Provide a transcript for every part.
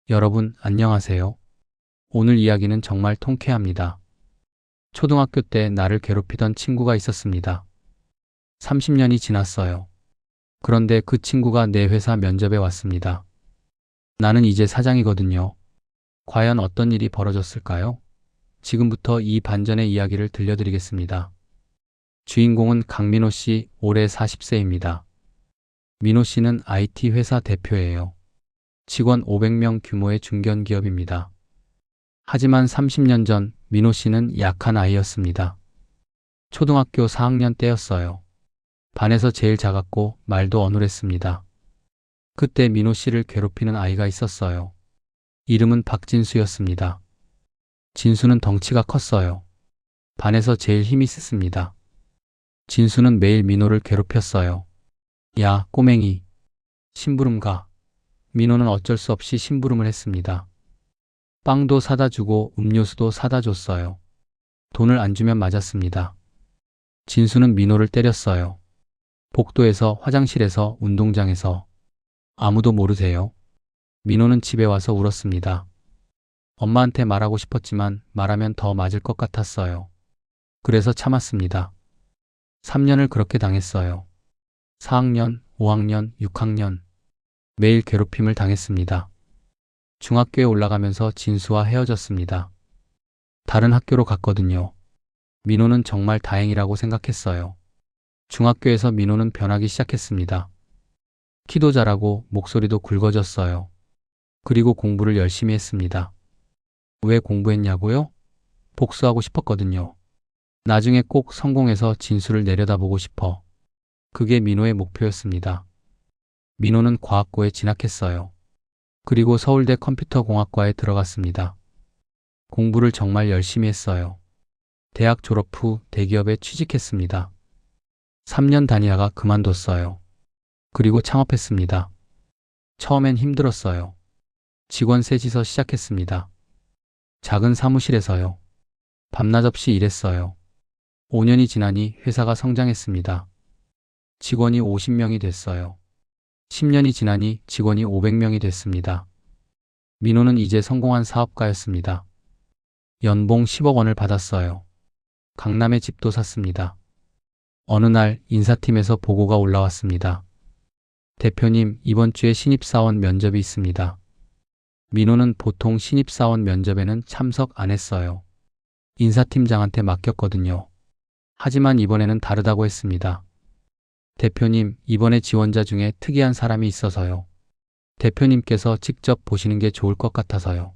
여러분, 안녕하세요. 오늘 이야기는 정말 통쾌합니다. 초등학교 때 나를 괴롭히던 친구가 있었습니다. 30년이 지났어요. 그런데 그 친구가 내 회사 면접에 왔습니다. 나는 이제 사장이거든요. 과연 어떤 일이 벌어졌을까요? 지금부터 이 반전의 이야기를 들려드리겠습니다. 주인공은 강민호 씨, 올해 40세입니다. 민호 씨는 IT 회사 대표예요. 직원 500명 규모의 중견기업입니다. 하지만 30년 전 민호 씨는 약한 아이였습니다. 초등학교 4학년 때였어요. 반에서 제일 작았고 말도 어눌했습니다. 그때 민호 씨를 괴롭히는 아이가 있었어요. 이름은 박진수였습니다. 진수는 덩치가 컸어요. 반에서 제일 힘이 셌습니다. 진수는 매일 민호를 괴롭혔어요. 야, 꼬맹이. 심부름 가. 민호는 어쩔 수 없이 심부름을 했습니다. 빵도 사다 주고 음료수도 사다 줬어요. 돈을 안 주면 맞았습니다. 진수는 민호를 때렸어요. 복도에서, 화장실에서, 운동장에서. 아무도 모르세요? 민호는 집에 와서 울었습니다. 엄마한테 말하고 싶었지만 말하면 더 맞을 것 같았어요. 그래서 참았습니다. 3년을 그렇게 당했어요. 4학년, 5학년, 6학년. 매일 괴롭힘을 당했습니다. 중학교에 올라가면서 진수와 헤어졌습니다. 다른 학교로 갔거든요. 민호는 정말 다행이라고 생각했어요. 중학교에서 민호는 변하기 시작했습니다. 키도 자라고 목소리도 굵어졌어요. 그리고 공부를 열심히 했습니다. 왜 공부했냐고요? 복수하고 싶었거든요. 나중에 꼭 성공해서 진수를 내려다보고 싶어. 그게 민호의 목표였습니다. 민호는 과학고에 진학했어요. 그리고 서울대 컴퓨터공학과에 들어갔습니다. 공부를 정말 열심히 했어요. 대학 졸업 후 대기업에 취직했습니다. 3년 다니다가 그만뒀어요. 그리고 창업했습니다. 처음엔 힘들었어요. 직원 셋이서 시작했습니다. 작은 사무실에서요. 밤낮 없이 일했어요. 5년이 지나니 회사가 성장했습니다. 직원이 50명이 됐어요. 10년이 지나니 직원이 500명이 됐습니다. 민호는 이제 성공한 사업가였습니다. 연봉 10억 원을 받았어요. 강남에 집도 샀습니다. 어느 날 인사팀에서 보고가 올라왔습니다. 대표님, 이번 주에 신입사원 면접이 있습니다. 민호는 보통 신입사원 면접에는 참석 안 했어요. 인사팀장한테 맡겼거든요. 하지만 이번에는 다르다고 했습니다. 대표님, 이번에 지원자 중에 특이한 사람이 있어서요. 대표님께서 직접 보시는 게 좋을 것 같아서요.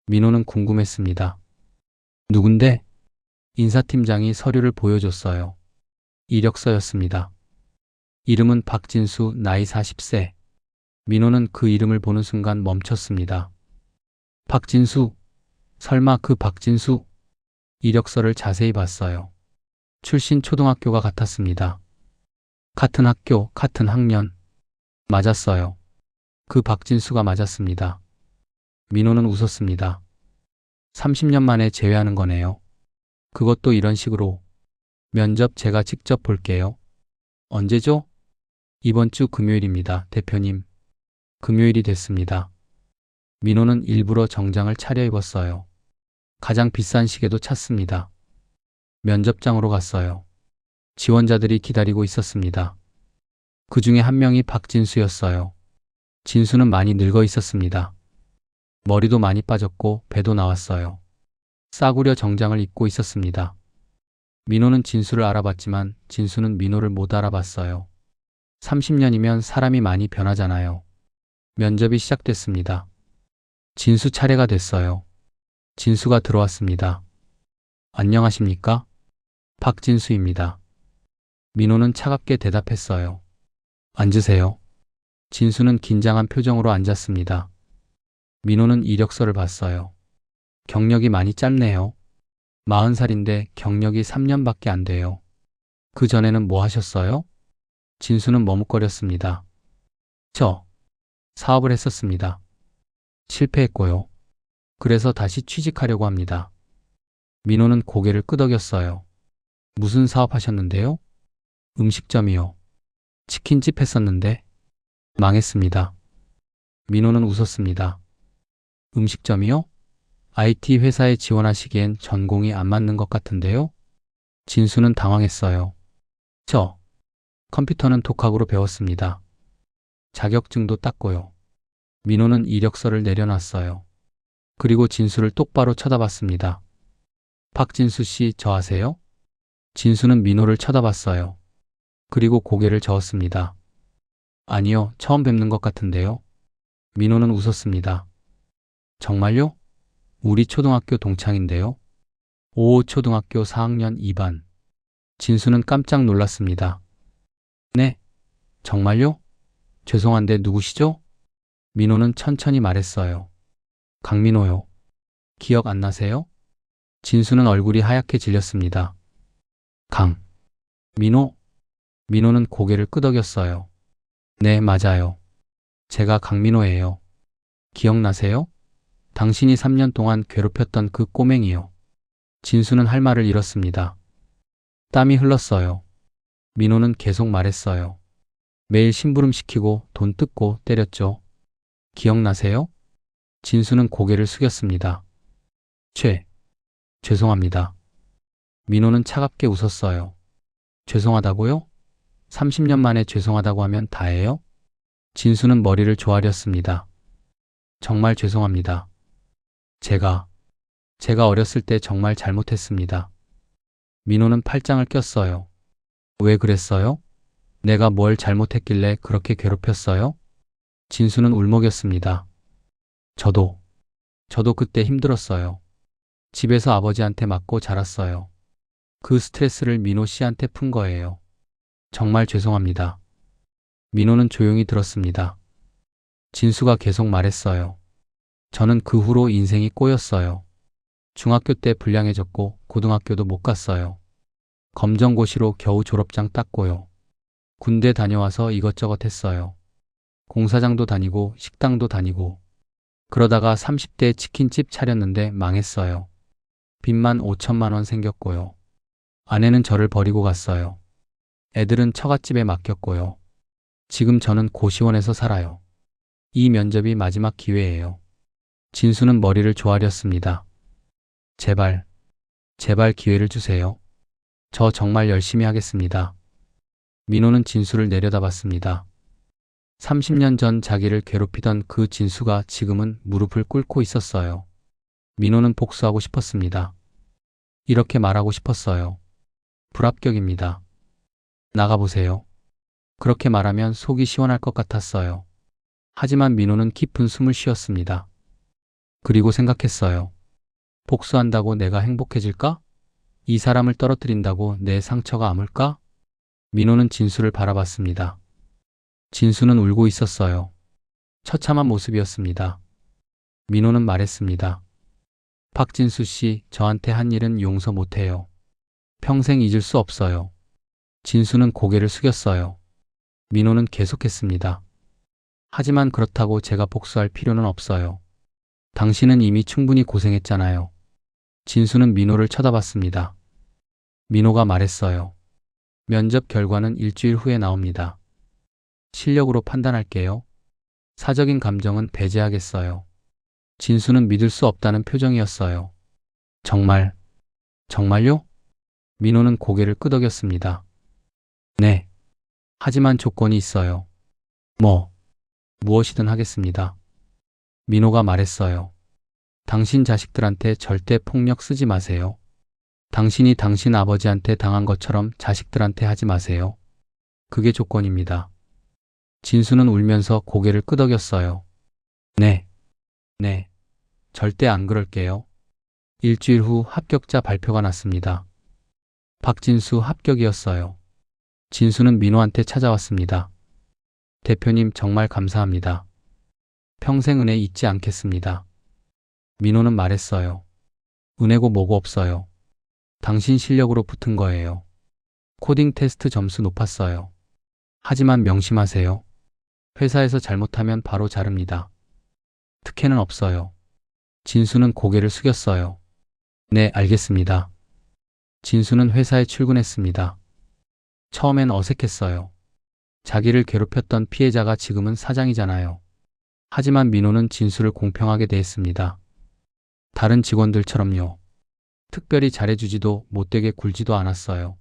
민호는 궁금했습니다. 누군데? 인사팀장이 서류를 보여줬어요. 이력서였습니다. 이름은 박진수, 나이 40세. 민호는 그 이름을 보는 순간 멈췄습니다. 박진수? 설마 그 박진수? 이력서를 자세히 봤어요. 출신 초등학교가 같았습니다. 같은 학교, 같은 학년. 맞았어요. 그 박진수가 맞았습니다. 민호는 웃었습니다. 30년 만에 재회하는 거네요. 그것도 이런 식으로. 면접 제가 직접 볼게요. 언제죠? 이번 주 금요일입니다, 대표님. 금요일이 됐습니다. 민호는 일부러 정장을 차려입었어요. 가장 비싼 시계도 찼습니다. 면접장으로 갔어요. 지원자들이 기다리고 있었습니다. 그 중에 한 명이 박진수였어요. 진수는 많이 늙어 있었습니다. 머리도 많이 빠졌고 배도 나왔어요. 싸구려 정장을 입고 있었습니다. 민호는 진수를 알아봤지만 진수는 민호를 못 알아봤어요. 30년이면 사람이 많이 변하잖아요. 면접이 시작됐습니다. 진수 차례가 됐어요. 진수가 들어왔습니다. 안녕하십니까? 박진수입니다. 민호는 차갑게 대답했어요. 앉으세요. 진수는 긴장한 표정으로 앉았습니다. 민호는 이력서를 봤어요. 경력이 많이 짧네요. 40살인데 경력이 3년밖에 안 돼요. 그 전에는 뭐 하셨어요? 진수는 머뭇거렸습니다. 저 사업을 했었습니다. 실패했고요. 그래서 다시 취직하려고 합니다. 민호는 고개를 끄덕였어요. 무슨 사업 하셨는데요? 음식점이요. 치킨집 했었는데 망했습니다. 민호는 웃었습니다. 음식점이요? IT 회사에 지원하시기엔 전공이 안 맞는 것 같은데요? 진수는 당황했어요. 저, 컴퓨터는 독학으로 배웠습니다. 자격증도 땄고요. 민호는 이력서를 내려놨어요. 그리고 진수를 똑바로 쳐다봤습니다. 박진수 씨, 저 아세요? 진수는 민호를 쳐다봤어요. 그리고 고개를 저었습니다. 아니요, 처음 뵙는 것 같은데요. 민호는 웃었습니다. 정말요? 우리 초등학교 동창인데요. 초등학교 4학년 2반. 진수는 깜짝 놀랐습니다. 네, 정말요? 죄송한데 누구시죠? 민호는 천천히 말했어요. 강민호요. 기억 안 나세요? 진수는 얼굴이 하얗게 질렸습니다. 민호? 민호는 고개를 끄덕였어요. 네, 맞아요. 제가 강민호예요. 기억나세요? 당신이 3년 동안 괴롭혔던 그 꼬맹이요. 진수는 할 말을 잃었습니다. 땀이 흘렀어요. 민호는 계속 말했어요. 매일 심부름시키고 돈 뜯고 때렸죠. 기억나세요? 진수는 고개를 숙였습니다. 죄송합니다. 민호는 차갑게 웃었어요. 죄송하다고요? 30년 만에 죄송하다고 하면 다예요? 진수는 머리를 조아렸습니다. 정말 죄송합니다. 제가 어렸을 때 정말 잘못했습니다. 민호는 팔짱을 꼈어요. 왜 그랬어요? 내가 뭘 잘못했길래 그렇게 괴롭혔어요? 진수는 울먹였습니다. 저도 그때 힘들었어요. 집에서 아버지한테 맞고 자랐어요. 그 스트레스를 민호 씨한테 푼 거예요. 정말 죄송합니다. 민호는 조용히 들었습니다. 진수가 계속 말했어요. 저는 그 후로 인생이 꼬였어요. 중학교 때 불량해졌고 고등학교도 못 갔어요. 검정고시로 겨우 졸업장 땄고요. 군대 다녀와서 이것저것 했어요. 공사장도 다니고 식당도 다니고 그러다가 30대에 치킨집 차렸는데 망했어요. 빚만 5천만 원 생겼고요. 아내는 저를 버리고 갔어요. 애들은 처갓집에 맡겼고요. 지금 저는 고시원에서 살아요. 이 면접이 마지막 기회예요. 진수는 머리를 조아렸습니다. 제발 기회를 주세요. 저 정말 열심히 하겠습니다. 민호는 진수를 내려다봤습니다. 30년 전 자기를 괴롭히던 그 진수가 지금은 무릎을 꿇고 있었어요. 민호는 복수하고 싶었습니다. 이렇게 말하고 싶었어요. 불합격입니다. 나가보세요. 그렇게 말하면 속이 시원할 것 같았어요. 하지만 민호는 깊은 숨을 쉬었습니다. 그리고 생각했어요. 복수한다고 내가 행복해질까? 이 사람을 떨어뜨린다고 내 상처가 아물까? 민호는 진수를 바라봤습니다. 진수는 울고 있었어요. 처참한 모습이었습니다. 민호는 말했습니다. 박진수 씨, 저한테 한 일은 용서 못해요. 평생 잊을 수 없어요. 진수는 고개를 숙였어요. 민호는 계속했습니다. 하지만 그렇다고 제가 복수할 필요는 없어요. 당신은 이미 충분히 고생했잖아요. 진수는 민호를 쳐다봤습니다. 민호가 말했어요. 면접 결과는 일주일 후에 나옵니다. 실력으로 판단할게요. 사적인 감정은 배제하겠어요. 진수는 믿을 수 없다는 표정이었어요. 정말요? 민호는 고개를 끄덕였습니다. 네. 하지만 조건이 있어요. 무엇이든 하겠습니다. 민호가 말했어요. 당신 자식들한테 절대 폭력 쓰지 마세요. 당신이 당신 아버지한테 당한 것처럼 자식들한테 하지 마세요. 그게 조건입니다. 진수는 울면서 고개를 끄덕였어요. 네. 절대 안 그럴게요. 일주일 후 합격자 발표가 났습니다. 박진수 합격이었어요. 진수는 민호한테 찾아왔습니다. 대표님 정말 감사합니다. 평생 은혜 잊지 않겠습니다. 민호는 말했어요. 은혜고 뭐고 없어요. 당신 실력으로 붙은 거예요. 코딩 테스트 점수 높았어요. 하지만 명심하세요. 회사에서 잘못하면 바로 자릅니다. 특혜는 없어요. 진수는 고개를 숙였어요. 네, 알겠습니다. 진수는 회사에 출근했습니다. 처음엔 어색했어요. 자기를 괴롭혔던 피해자가 지금은 사장이잖아요. 하지만 민호는 진수를 공평하게 대했습니다. 다른 직원들처럼요. 특별히 잘해주지도 못되게 굴지도 않았어요.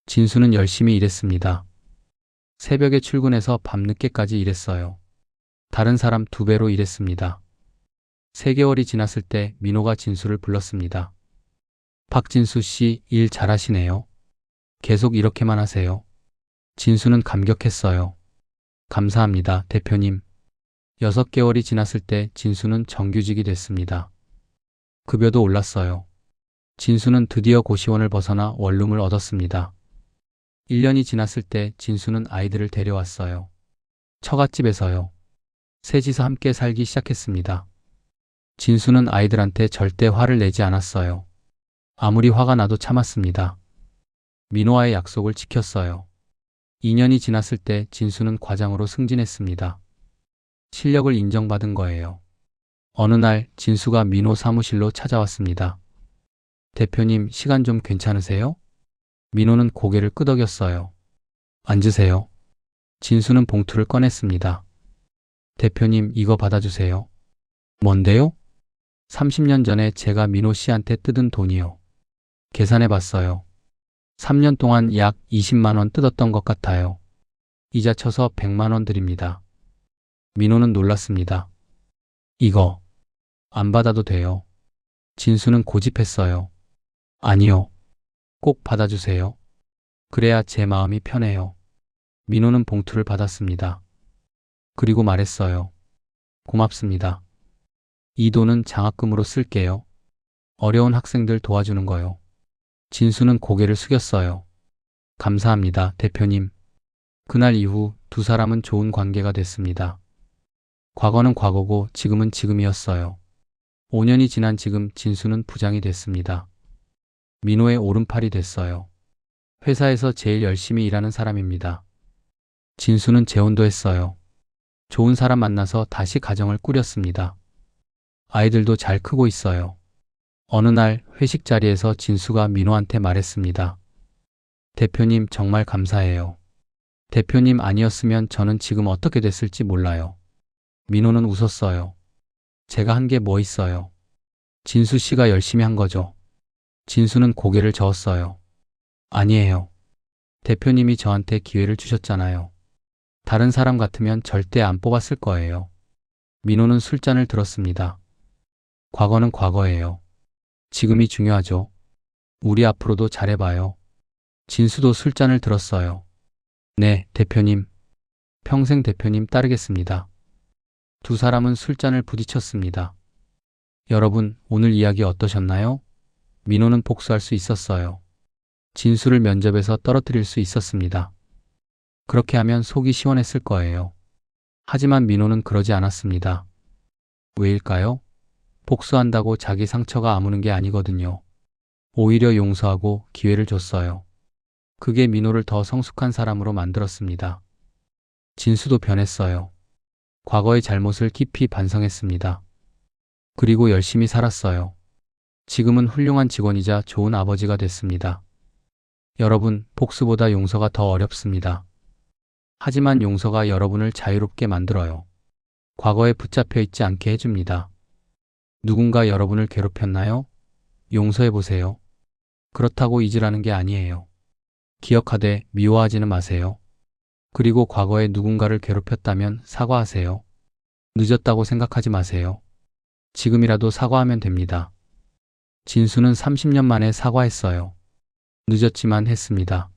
진수는 열심히 일했습니다. 새벽에 출근해서 밤늦게까지 일했어요. 다른 사람 2배로 일했습니다. 3개월이 지났을 때 민호가 진수를 불렀습니다. 박진수 씨, 일 잘하시네요. 계속 이렇게만 하세요. 진수는 감격했어요. 감사합니다, 대표님. 6개월이 지났을 때 진수는 정규직이 됐습니다. 급여도 올랐어요. 진수는 드디어 고시원을 벗어나 원룸을 얻었습니다. 1년이 지났을 때 진수는 아이들을 데려왔어요. 처갓집에서요. 셋이서 함께 살기 시작했습니다. 진수는 아이들한테 절대 화를 내지 않았어요. 아무리 화가 나도 참았습니다. 민호와의 약속을 지켰어요. 2년이 지났을 때 진수는 과장으로 승진했습니다. 실력을 인정받은 거예요. 어느 날 진수가 민호 사무실로 찾아왔습니다. 대표님, 시간 좀 괜찮으세요? 민호는 고개를 끄덕였어요. 앉으세요. 진수는 봉투를 꺼냈습니다. 대표님, 이거 받아주세요. 뭔데요? 30년 전에 제가 민호 씨한테 뜯은 돈이요. 계산해 봤어요. 3년 동안 약 20만 원 뜯었던 것 같아요. 이자 쳐서 100만 원 드립니다. 민호는 놀랐습니다. 이거 안 받아도 돼요. 진수는 고집했어요. 아니요. 꼭 받아주세요. 그래야 제 마음이 편해요. 민호는 봉투를 받았습니다. 그리고 말했어요. 고맙습니다. 이 돈은 장학금으로 쓸게요. 어려운 학생들 도와주는 거요. 진수는 고개를 숙였어요. 감사합니다, 대표님. 그날 이후 2사람은 좋은 관계가 됐습니다. 과거는 과거고 지금은 지금이었어요. 5년이 지난 지금 진수는 부장이 됐습니다. 민호의 오른팔이 됐어요. 회사에서 제일 열심히 일하는 사람입니다. 진수는 재혼도 했어요. 좋은 사람 만나서 다시 가정을 꾸렸습니다. 아이들도 잘 크고 있어요. 어느 날 회식 자리에서 진수가 민호한테 말했습니다. 대표님, 정말 감사해요. 대표님 아니었으면 저는 지금 어떻게 됐을지 몰라요. 민호는 웃었어요. 제가 한 게 뭐 있어요. 진수 씨가 열심히 한 거죠. 진수는 고개를 저었어요. 아니에요. 대표님이 저한테 기회를 주셨잖아요. 다른 사람 같으면 절대 안 뽑았을 거예요. 민호는 술잔을 들었습니다. 과거는 과거예요. 지금이 중요하죠. 우리 앞으로도 잘해봐요. 진수도 술잔을 들었어요. 네, 대표님. 평생 대표님 따르겠습니다. 2사람은 술잔을 부딪혔습니다. 여러분, 오늘 이야기 어떠셨나요? 민호는 복수할 수 있었어요. 진수를 면접에서 떨어뜨릴 수 있었습니다. 그렇게 하면 속이 시원했을 거예요. 하지만 민호는 그러지 않았습니다. 왜일까요? 복수한다고 자기 상처가 아무는 게 아니거든요. 오히려 용서하고 기회를 줬어요. 그게 민호를 더 성숙한 사람으로 만들었습니다. 진수도 변했어요. 과거의 잘못을 깊이 반성했습니다. 그리고 열심히 살았어요. 지금은 훌륭한 직원이자 좋은 아버지가 됐습니다. 여러분, 복수보다 용서가 더 어렵습니다. 하지만 용서가 여러분을 자유롭게 만들어요. 과거에 붙잡혀 있지 않게 해줍니다. 누군가 여러분을 괴롭혔나요? 용서해보세요. 그렇다고 잊으라는 게 아니에요. 기억하되 미워하지는 마세요. 그리고 과거에 누군가를 괴롭혔다면 사과하세요. 늦었다고 생각하지 마세요. 지금이라도 사과하면 됩니다. 진수는 30년 만에 사과했어요. 늦었지만 했습니다.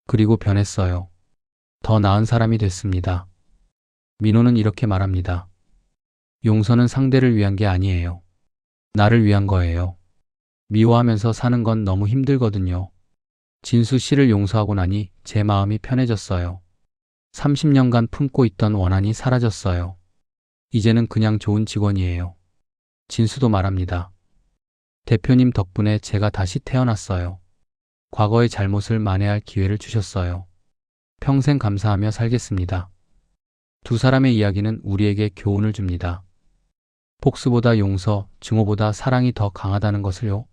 그리고 변했어요. 더 나은 사람이 됐습니다. 민호는 이렇게 말합니다. 용서는 상대를 위한 게 아니에요. 나를 위한 거예요. 미워하면서 사는 건 너무 힘들거든요. 진수 씨를 용서하고 나니 제 마음이 편해졌어요. 30년간 품고 있던 원한이 사라졌어요. 이제는 그냥 좋은 직원이에요. 진수도 말합니다. 대표님 덕분에 제가 다시 태어났어요. 과거의 잘못을 만회할 기회를 주셨어요. 평생 감사하며 살겠습니다. 2사람의 이야기는 우리에게 교훈을 줍니다. 복수보다 용서, 증오보다 사랑이 더 강하다는 것을요.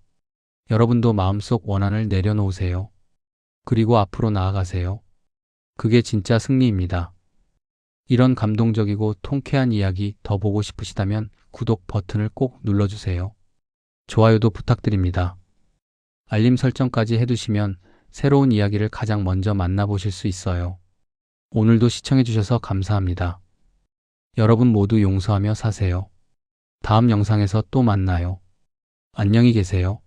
여러분도 마음속 원한을 내려놓으세요. 그리고 앞으로 나아가세요. 그게 진짜 승리입니다. 이런 감동적이고 통쾌한 이야기 더 보고 싶으시다면 구독 버튼을 꼭 눌러주세요. 좋아요도 부탁드립니다. 알림 설정까지 해두시면 새로운 이야기를 가장 먼저 만나보실 수 있어요. 오늘도 시청해주셔서 감사합니다. 여러분 모두 용서하며 사세요. 다음 영상에서 또 만나요. 안녕히 계세요.